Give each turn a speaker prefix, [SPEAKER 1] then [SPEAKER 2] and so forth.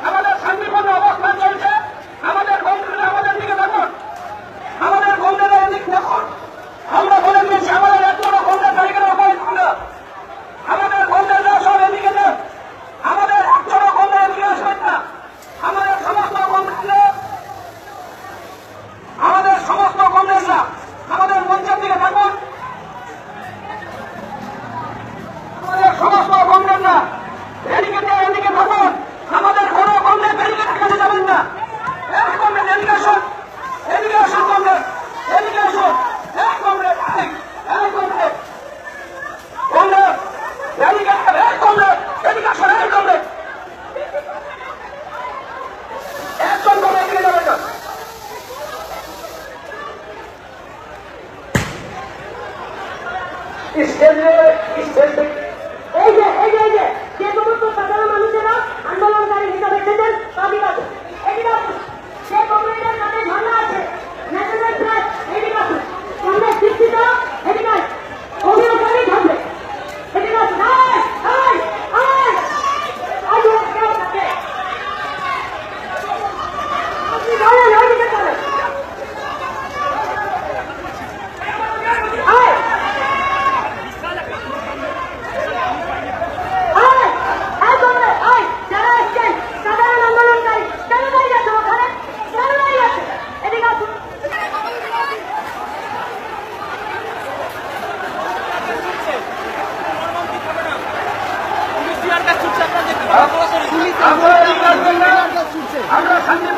[SPEAKER 1] আমরা শান্তিপূর্ণ অবস্থান চলছে। আমাদের বন্ধুরা আমাদের দিকে দেখুন, আমাদের বন্ধুরা এদিক দেখুন। আমরা বলে দিয়েছি আমাদের এত বড় বন্ধের তালিকার উপরে আমাদের বন্ধেরা সব এদিকে দেন। আমাদের একজন বন্ধের এদিকে আসবেন না। আমাদের সমস্ত বন্ধুরা আমাদের মঞ্চের দিকে থাকুন। আমাদের সমস্ত বন্ধেরা এদিকে থাকুন। আমাদের কোনো বন্ধের এদিকে থাকাতে যাবেন না। এক কমরেড এদিকে আসুন, এদিকে আসুন কমরেড, এদিকে আসুন। এক কমরেড, এক কমরেড, কমরেড এদিকে, এক কমরেড এদিকে আসুন, এক কমরেড, একজন কমরেড এদিকে যাবেন না। এই যে যে সমস্ত সাধারণ মানুষেরা আন্দোলনকারী হিসাবে এসেছেন তাদের কাছে এদিকে আসুন। যে কমরেডের কাছে ঝান্ডা আছে, ন্যাশনাল ফ্ল্যাগ, এদিকে আসুন। কমরেড শিক্ষিত, এদিকে আসুন। অভিযোগকারী থাকবে, এদিকে আসুন। আমরা শান্তি